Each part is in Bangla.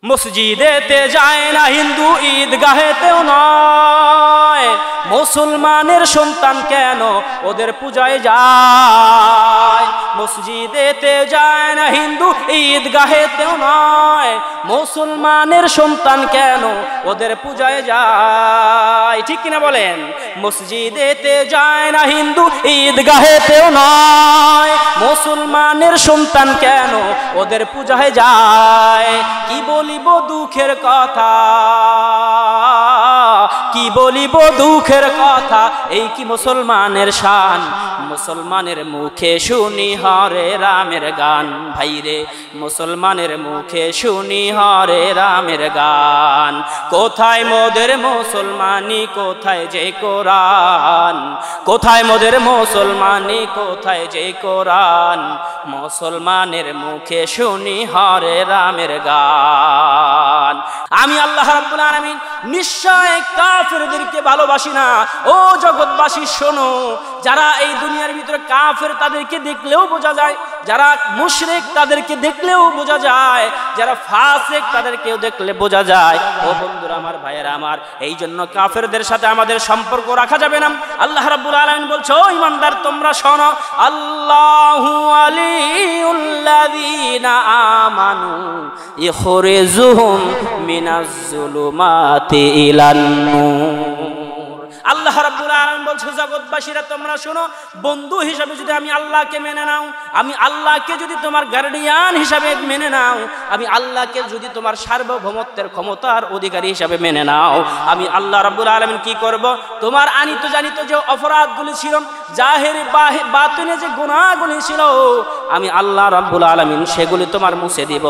মসজিদেতে যায় না হিন্দু, ঈদগাহেতেও নয়। মুসলমানের সন্তান কেন ওদের পূজায় যায়? মসজিদেতে যায় না হিন্দু, ঈদগাহেতেও নয়। মুসলমানের সন্তান কেন ওদের পূজায় যায়? ঠিক কিনা বলেন? মসজিদেতে যায় না হিন্দু, ঈদগাহেতেও নয়। মুসলমানের সন্তান কেন ওদের পূজায় যায়? কি বলিব দুঃখের কথা, কি বলিব দুঃখের কথা, এই কি মুসলমানের শান? মুসলমানের মুখে শুনি হরে রামের গান। ভাইরে মুসলমানের মুখে শুনি হরে রামের গান। কোথায় মোদের মুসলমানি, কোথায় যে কোরআন? কোথায় মোদের মুসলমানি, কোথায় যে কোরআন? মুসলমানের মুখে শুনি হরে রামের গান। আমি আল্লাহ রাব্বুল আলামিন নিশ্চয় কাফেরদেরকে ভালোবাসি না। ও জগৎবাসী শোনো, যারা এই দুনিয়ার ভিতরে কাফের তাদেরকে দেখলেও বোঝা যায়, যারা মুশরিক তাদেরকে দেখলেও বোঝা যায়, যারা ফাসিক তাদেরকেও দেখলে বোঝা যায়। ও বন্ধুরা আমার, ভাইয়েরা আমার, এই জন্য কাফেরদের সাথে আমাদের সম্পর্ক রাখা যাবে না। আল্লাহ রাব্বুল আলামিন বলছে, ও ঈমানদার তোমরা শোনো, আল্লাহু ওয়ালিউল্লাযীনা আমানু ইখরিজুহুম মিনাজ যুলুমাতি ইলান নূর। আল্লাহ রাব্বুল আলামিন বলছে, জগৎবাসীরা তোমরা শোনো, বন্ধু হিসাবে যদি আমি আল্লাহকে মেনে নাও, আমি আল্লাহকে যদি তোমার গার্ডিয়ান হিসাবে মেনে নাও, আমি আল্লাহকে যদি তোমার সার্বভৌমত্বের ক্ষমতার অধিকারী হিসাবে মেনে নাও, আমি আল্লাহ রাব্বুল আলামিন কি করব? তোমার আনিত জানিত যে অপরাধগুলি ছিল, জাহেরে বাতিনে যে গুনাহগুলি ছিল, আমি আল্লাহ রাব্বুল আলামিন সেগুলি তোমার মুছে দিব।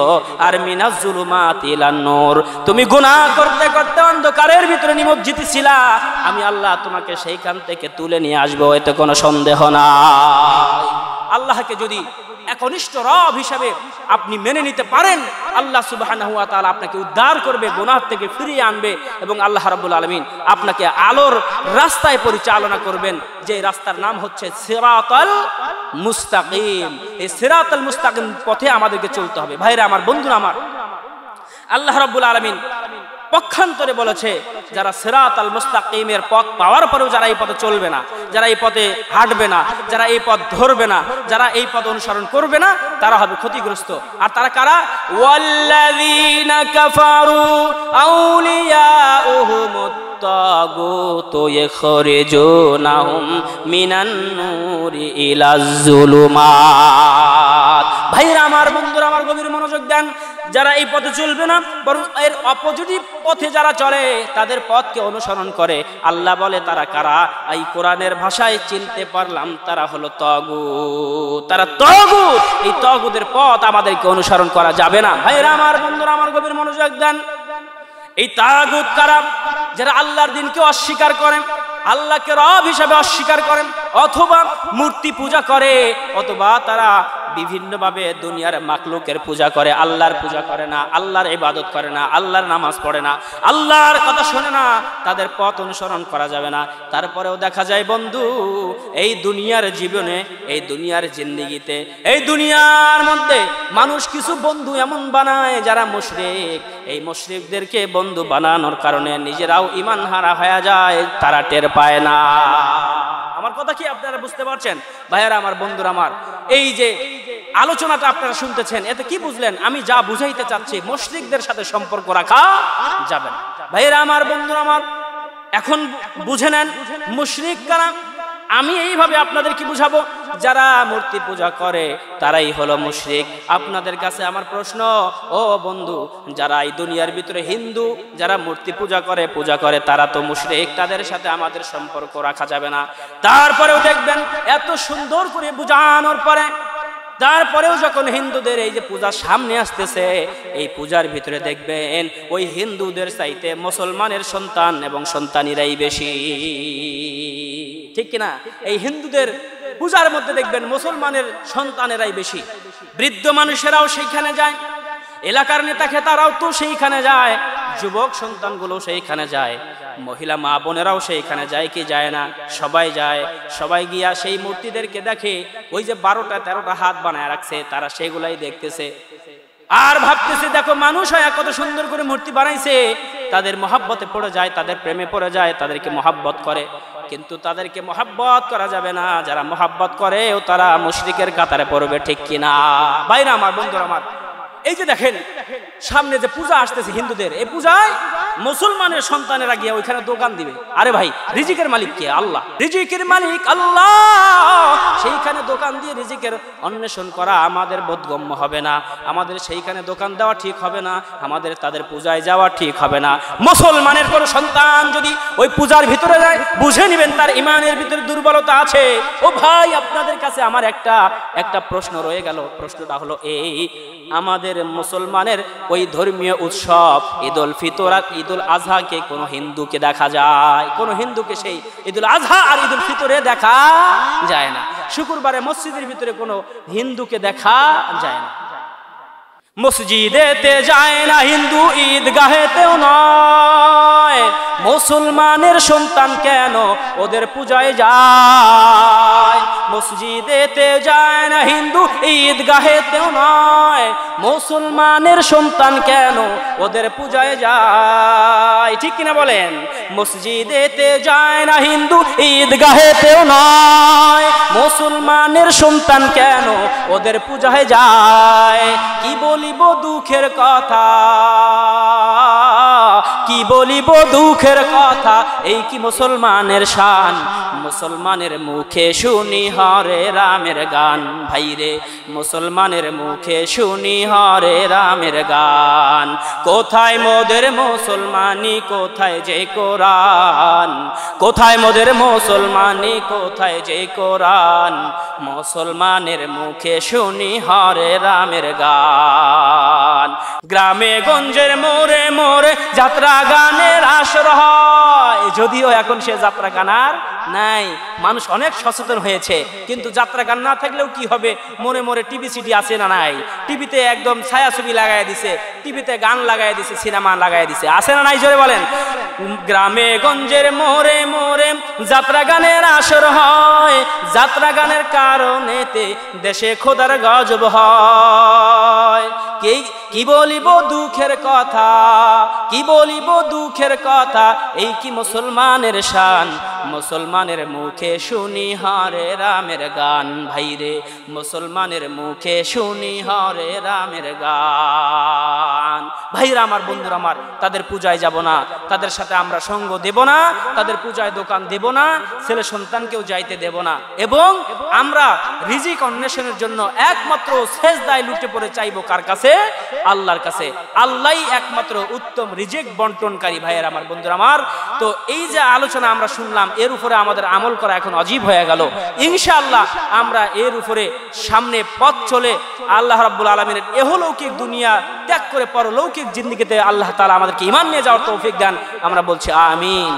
আর মিনাজ যুলুমাতি ইলান নূর, তুমি গুনাহ করতে করতে অন্ধকারের ভিতরে নিমজ্জিত ছিলা, আমি আল্লাহ তোমাকে সেইখান থেকে তুলে নিয়ে আসবো, এতে কোনো সন্দেহ নাই। আল্লাহকে যদি একনিষ্ঠ রব হিসাবে আপনি মেনে নিতে পারেন, আল্লাহ সুবহানাহু ওয়া তাআলা আপনাকে উদ্ধার করবে, গুনাহ থেকে ফিরিয়ে আনবে, এবং আল্লাহ রাব্বুল আলামিন আপনাকে আলোর রাস্তায় পরিচালনা করবেন, যে রাস্তার নাম হচ্ছে সিরাতাল মুস্তাকিম। এই সিরাতাল মুস্তাকিম পথে আমাদেরকে চলতে হবে। ভাইরা আমার, বন্ধুরা আমার, আল্লাহ রাব্বুল আলামিন পক্ষান্তরে বলেছে, যারা সিরাতাল মুস্তাকিমের পথ পাওয়ার পরেও যারা এই পথে চলবে না, যারা এই পথে হাঁটবে না, যারা এই পথ ধরবে না, যারা এই পথ অনুসরণ করবে না, তারা হবে ক্ষতিগ্রস্ত। আর তারা কারা? ওয়াল্লাযীনা কাফারু আউলিয়াউহুমুত তাগুতু ইখরিজুনাহুম মিনান নূরি ইলাজ যুলুমাত। ভাইরা আমার, বন্ধুরা আমার, গভীর মনোযোগ দেন। যারা এই পথে চলবে না, বরং এর অপোজিট পথে যারা চলে, তাদের পথকে অনুসরণ করে, আল্লাহ বলে তারা কারা? এই কোরআনের ভাষায় চিনতে পারলাম, তারা হলো তাগুত। তারা তাগুত। এই তাগুতের পথ আমাদেরকে অনুসরণ করা যাবে না। ভাইরা আমার, বন্ধুরা আমার, গভীর মনোযোগ দেন। এই তাগুত কারা? যারা আল্লাহর দিনকে অস্বীকার করেন, আল্লাহকে রব হিসাবে অস্বীকার করেন, অথবা মূর্তি পূজা করে, অথবা তারা বিভিন্নভাবে দুনিয়ার মাখলুকের পূজা করে, আল্লাহর পূজা করে না, আল্লাহর ইবাদত করে না, আল্লাহর নামাজ পড়ে না, আল্লাহর কথা শোনে না, তাদের পথ অনুসরণ করা যাবে না। তারপরেও দেখা যায় বন্ধু, এই দুনিয়ার জীবনে, এই দুনিয়ার জিন্দেগিতে, এই দুনিয়ার মধ্যে মানুষ কিছু বন্ধু এমন বানায় যারা মুশরিক। এই মুশরিকদেরকে বন্ধু বানানোর কারণে নিজেরাও ঈমান হারা হয়ে যায়, তারা টের পায় না। আমার কথা কি আপনারা বুঝতে পারছেন? ভাইয়েরা আমার, বন্ধুরা আমার, এই যে আলোচনাটা আপনারা শুনতেছেন, এতে কি বুঝলেন? আমি যা বুঝাইতে চাচ্ছি, মুশরিকদের সাথে সম্পর্ক রাখা যাবে না। ভাইয়েরা আমার, বন্ধুরা আমার, এখন বুঝে নেন মুশরিক কারা। আমি এইভাবে আপনাদেরকে বুঝাবো, যারা মূর্তি পূজা করে তারাই হলো মুশরিক। আপনাদের কাছে আমার প্রশ্ন, ও বন্ধু, যারা এই দুনিয়ার ভিতরে হিন্দু, যারা মূর্তি পূজা করে তারা তো মুশরিক, তাদের সাথে আমাদের সম্পর্ক রাখা যাবে না। তারপরেও দেখবেন এত সুন্দর করে বুঝানোর পরে, তারপরেও যখন হিন্দুদের এই যে পূজা সামনে আসতেছে, এই পূজার ভিতরে দেখবেন ওই হিন্দুদের চাইতে মুসলমানের সন্তান এবং সন্তানিরাই বেশি। ঠিক কিনা? এই হিন্দুদের পূজার মধ্যে দেখবেন মুসলমানের সন্তানেরাই বেশি। বৃদ্ধ মানুষেরাও সেইখানে যায়, এলাকার নেতা খেতারাও তো সেইখানে যায়, যুবক সন্তানগুলো সেইখানে যায়, মহিলা মা বোনেরাও সেইখানে যায় কি যায় না? সবাই যায়। সবাই গিয়া সেই মূর্তিদেরকে দেখে, ওই যে 12টা 13টা হাত বানায় রাখছে, তারা সেগুলাই দেখতেছে। আর ভাবতেছে দেখো মানুষ হয় কত সুন্দর করে মূর্তি বানাইছে, তাদের মহাব্বতে পড়ে যায়, তাদের প্রেমে পড়ে যায়, তাদেরকে মহাব্বত করে। কিন্তু তাদেরকে মহাব্বত করা যাবে না, যারা মহাব্বত করেও তারা মুশরিকের কাতারে পড়বে, ঠিক কিনা ভাইরা আমার, বন্ধুরা আমার। এই যে দেখেন সামনে যে পূজা আসতেছে হিন্দুদের, এই পূজায় মুসলমানের সন্তানেরা গিয়ে ওইখানে দোকান দিবে। আরে ভাই, রিজিকের মালিক কে? আল্লাহ। রিজিকের মালিক আল্লাহ, সেইখানে দোকান দিয়ে রিজিকের অন্বেষণ করা আমাদের বোধগম্য হবে না, আমাদের সেইখানে দোকান দেওয়া ঠিক হবে না, আমাদের তাদের পূজায় যাওয়া ঠিক হবে না। মুসলমানের কোনো সন্তান যদি ওই পূজার ভিতরে যায়, বুঝে নেবেন তার ইমানের ভিতরে দুর্বলতা আছে। ও ভাই, আপনাদের কাছে আমার একটা প্রশ্ন রয়ে গেল। প্রশ্নটা হলো এই, আমাদের মুসলমানের ওই ধর্মীয় উৎসব ঈদুল ফিতর আর ঈদুল আজহাকে কোনো হিন্দুকে দেখা যায়? কোনো হিন্দুকে সেই ঈদুল আজহা আর ঈদুল ফিতরে দেখা যায় না। শুক্রবারে মসজিদের ভিতরে কোনো হিন্দুকে দেখা যায় না। মসজিদেতে যায় না হিন্দু, ঈদগাহেতেও নয়। মুসলমানের সন্তান কেন ওদের পূজায় যায়? মসজিদেতে যায় না হিন্দু, ঈদগাহেতেও নয়। মুসলমানের সন্তান কেন ওদের পূজায় যায়? ঠিক কিনা বলেন? মসজিদেতে যায় না হিন্দু, ঈদগাহেতেও নয়। মুসলমানের সন্তান কেন ওদের পূজায় যায়? কি বলিব দুঃখের কথা, কি বলিব দুঃখের কথা, এই কি মুসলমানের শান? মুসলমানের মুখে শুনি হরে রামের গান। ভাইরে, মুসলমানের মুখে শুনি হরে রামের গান। কোথায় মোদের মুসলমানি, কোথায় যে কোরআন? কোথায় মোদের মুসলমানি, কোথায় যে কোরআন? মুসলমানের মুখে শুনি হরে রামের গান। গ্রামে গঞ্জের মোড়ে মোড়ে যাত্রা গানের আসর হয়, যদিও এখন সে যাত্রা গান আর নাই, মানুষ অনেক সচেতন হয়েছে। কিন্তু যাত্রা গান না থাকলেও কি হবে, মোড়ে মোড়ে টিভি সিডি আছে না নাই? টিভিতে একদম ছায়াছবি লাগাই দিছে, টিভিতে গান লাগাই দিছে, সিনেমা লাগাই দিছে, আছে না নাই? জোরে বলেন। গ্রামে গঞ্জের মোড়ে মোড়ে যাত্রা গানের আসর হয়, যাত্রা গানের কারণেতে দেশে খোদার গজব হয়। কি বলিব দুঃখের কথা, কি বলিব দুঃখের কথা, এই কি মুসলমানের শান? মুসলমানের মুখে শুনি হরে রামের গান। ভাইরে, মুসলমানের মুখে শুনি হরে রামের গান। ভাইরা আমার, বন্ধুরা আমার, তাদের পূজায় যাব না, তাদের সাথে আমরা সঙ্গ দেব না, তাদের পূজায় দোকান দেব না, ছেলে সন্তানকেও যাইতে দেব না। এবং আমরা রিজিক অন্বেষণের জন্য একমাত্র সেজদায় লুটে পড়ে চাইবো কার কাছে? আল্লাহর কাছে। আল্লাহই একমাত্র উত্তম রিজিক বন্টনকারী। ভাইয়ের আমার, বন্ধুরা আমার, তো এই যে আলোচনা আমরা শুনলাম, এর উপরে আমাদের আমল করা এখন অজীব হয়ে গেল। ইনশাআল্লাহ আমরা এর উপরে সামনে পথ চলে আল্লাহ রাব্বুল আলামিনের এহলৌকিক দুনিয়া ত্যাগ করে পরলৌকিক জিন্দেগিতে আল্লাহ তাআলা আমাদেরকে ঈমান নিয়ে যাওয়ার তৌফিক দান। আমরা বলছি আমিন।